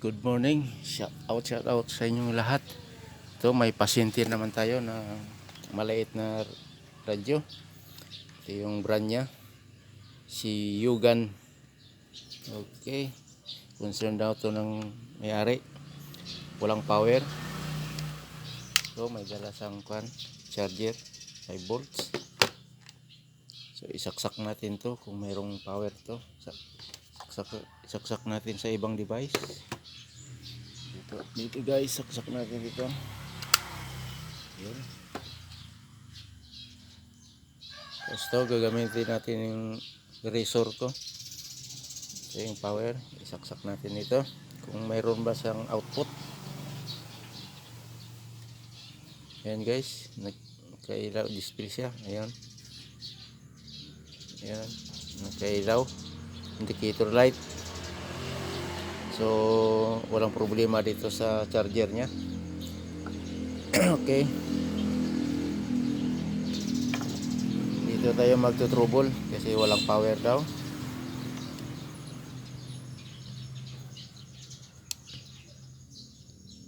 Good morning. Shout out sa inyong lahat. Ito may pasyente naman tayo na maliit na radyo. Ito yung brand niya. Si Yugan. Okay. Concern daw to ng may-ari. Walang power. So may dala sang charger 5 volts. So isaksak natin to kung mayroong power to. Isaksak natin sa ibang device. Dito guys, saksak natin dito. Yun. Tapos to, gagamitin natin yung eraser ko. Ito yung power. Isaksak natin ito. Kung mayroon ba siyang output. Ayan guys. Nagkailaw. Display siya. Ayan. Ayan. Nagkailaw. Indicator light. So, walang problema dito sa charger nya. Okay. Dito tayo magto-trouble kasi walang power daw.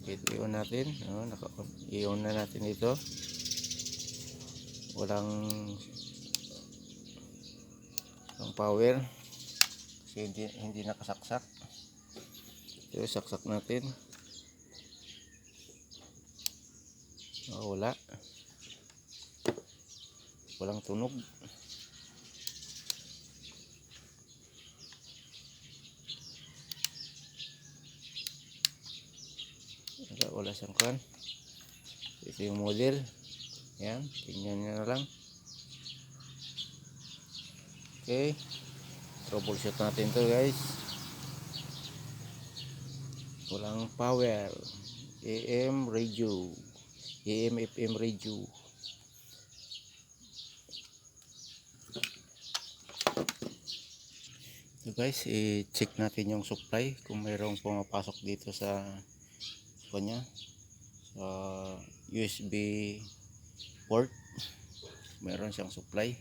I-on natin. I-on na natin ito. Walang power kasi hindi nakasaksak. Ito, saksak natin. Walang tunog. Wala siyang kan. Ito yung model. Yan, tingnan nyo na lang. Okay, troubleshoot natin to guys. Walang power. AM radio, AM FM radio. So guys, i-check natin yung supply kung mayroong pumapasok dito sa kanya, sa USB port. Mayroon siyang supply.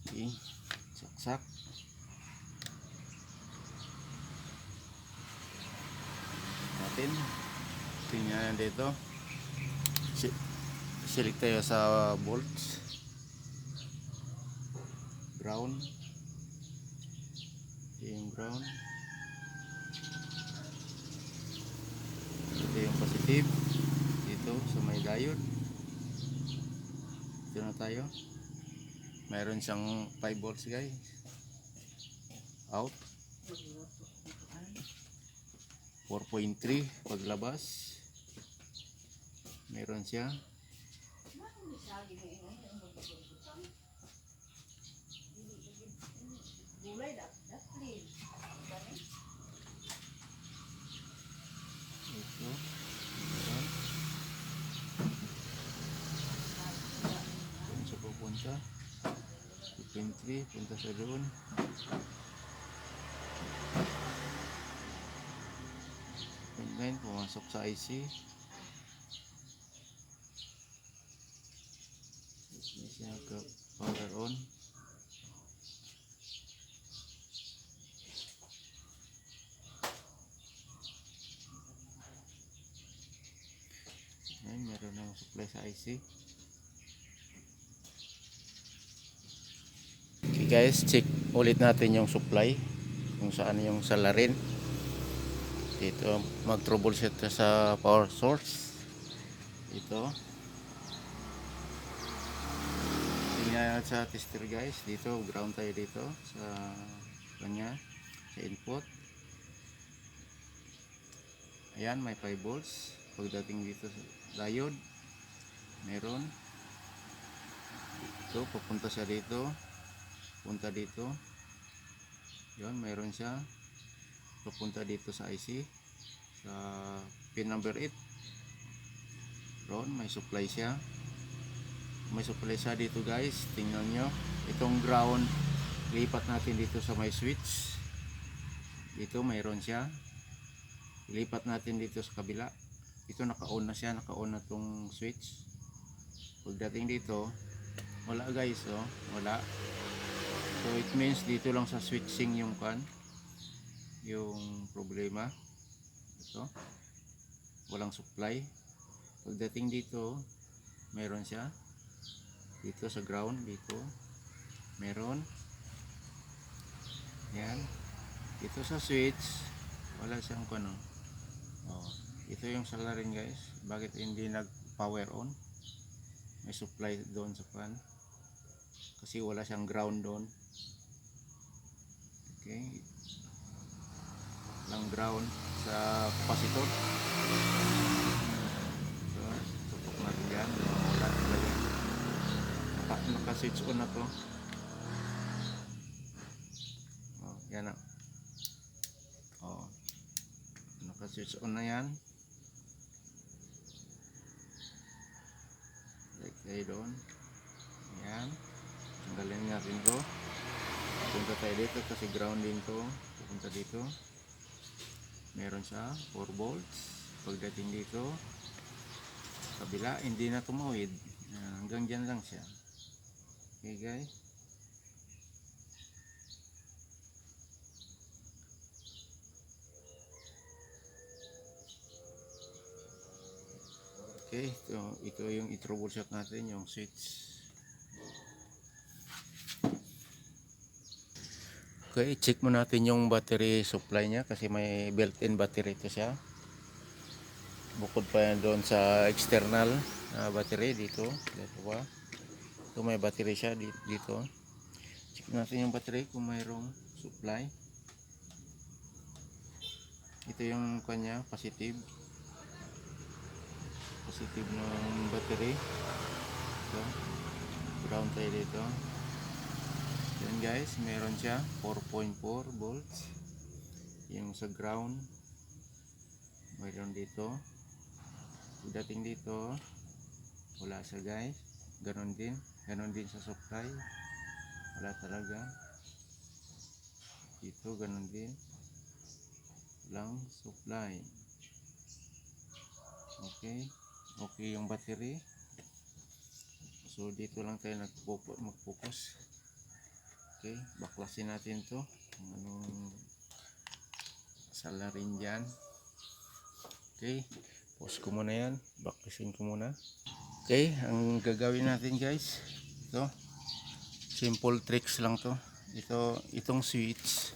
Okay, saksak natin. Tingnan dito. Select tayo sa volts. Ground. Yung ground. Ito yung positive. Dito sa may diode. Dito na tayo. Mayroon siyang 5 volts guys. Out. 4.3 paglabas. Meron siya. Ito. Doon siya pupunta. 2.3 punta sa doon. Pumasok sa IC. Ini siya power on. Ayan, meron ng supply sa IC. Okay guys, check ulit natin yung supply kung saan yung salarin. Dito mag troubleshoot sa power source. Ito. Tingnan sa tester guys. Dito ground tayo dito sa kanya, sa input. Ayan, may 5 volts. Pagdating dito sa diode, meron. Ito, papunta siya dito. Punta dito. Yun, meron siya. Papunta dito sa IC. Sa pin number 8. Ron, may supply siya. May supply siya dito guys. Tingnan nyo. Itong ground, lipat natin dito sa may switch. Dito, mayroon siya. Lipat natin dito sa kabila. Ito naka-on na siya. Naka-on na tong switch. Pagdating dito, wala guys, oh. Wala. So it means dito lang sa switching yung problema. dito, walang supply. Pagdating dito, meron siya dito sa ground, dito meron. Yan, dito sa switch wala siyang ano. Oh, ito yung salarin guys, bakit hindi nag power on. May supply doon sa fan kasi wala siyang ground doon. Okay, lang ground sa capacitor. So tutok natin yan, wala talaga. Naka switch on na to. Oh, yan na. Oh, naka switch on na yan. Like tayo doon. Yan, tanggalin natin to. Punta tayo dito kasi ground din to. Pupunta dito, meron siya 4 volts. Pagdating dito kabila, hindi na tumawid. Hanggang dyan lang siya. Okay guys, okay, ito yung i-troubleshoot natin, yung switch. Okay, check mo natin yung battery supply nya kasi may built-in battery ito siya. Bukod pa yan doon sa external battery dito. Dito pa. Ito may battery siya dito. Check natin yung battery kung mayroong supply. Ito yung kanya, positive. Positive ng battery. Ito. Ground tayo dito. Yan guys, meron siya 4.4 volts. Yung sa ground mayroon dito. Pagdating dito wala siya guys. Ganon din sa supply, wala talaga. Dito ganon din, walang supply. Okay, okay yung battery. So dito lang tayo mag-focus. Okay, baklasin natin to, anong salarin dyan. Okay, pause ko muna yan, baklasin ko muna. Okay, ang gagawin natin guys, ito simple tricks lang to. Itong switch,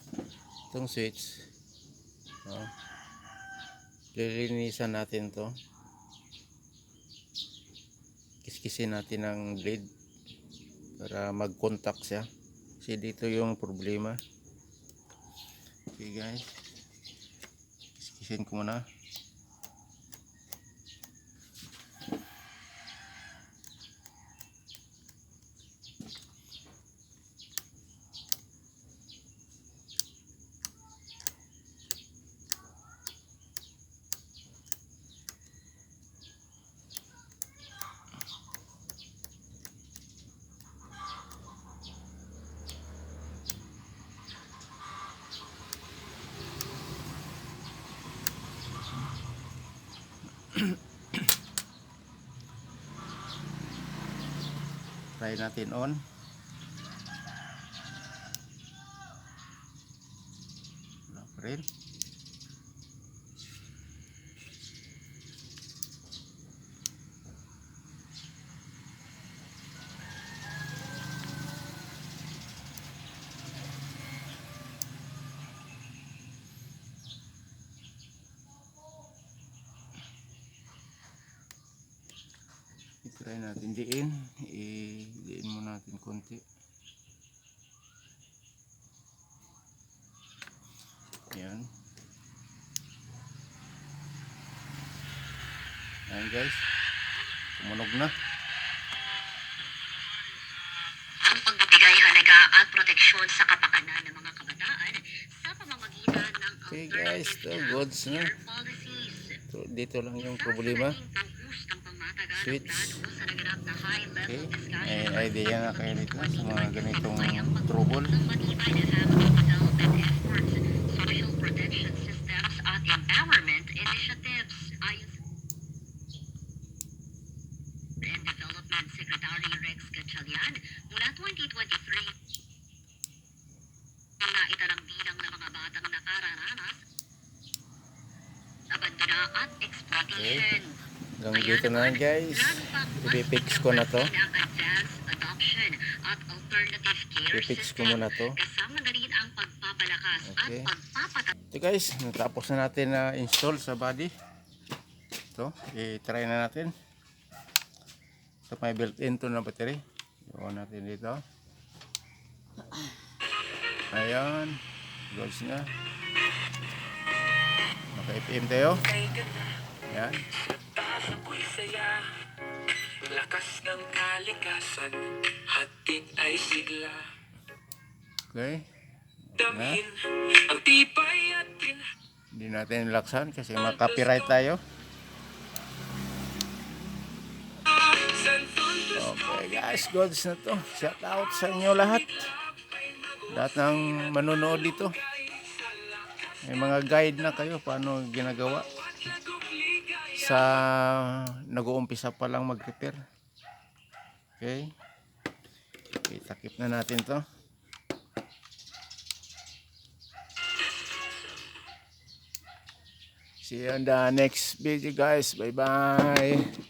lilinisan natin to, kiskisin natin ng blade para mag-contact siya. Kasi dito yung problema. Okay guys, kiskisin ko muna. Try natin on. Wala pa rin. I-try natin diin mo natin konti. Yan. Ayan guys, tumunog na. Ang pagbibigay halaga at proteksyon sa kapakanan ng mga kabataan sa pamamagitan ng Okay guys, to goods na. Dito lang yung problema. Switch. Okay, may idea na kayo dito sa mga ganitong trouble. Social protection systems at empowerment initiatives ayon and Development Secretary Rex Gatchalian mula 2023 na itarang bilang ng mga batang nakararanas at exploitation. Hanggang dito na lang guys. Ipipix ko na to. Ang advanced adoption at alternative care Ipipix ko system. muna to. Kasama na rin ang pagpapalakas Okay. at pagpapatatag. Ito guys, natapos na natin na install sa body. Ito, i-try na natin. Ito may built-in to na battery. Iwan natin dito. Ayan. Goals na. Naka-IPM tayo. Ayan. Lakas ng kalikasan, hatid ay sigla. Okay. Damhin ang tibay at Hindi natin laksan kasi makapiright tayo. Okay guys, goods na to. Shout out sa inyo lahat. Lahat ng manonood dito. May mga guide na kayo paano ginagawa sa nag-uumpisa pa lang mag-repair. Okay. Itakip na natin to. See you on the next video guys. Bye bye.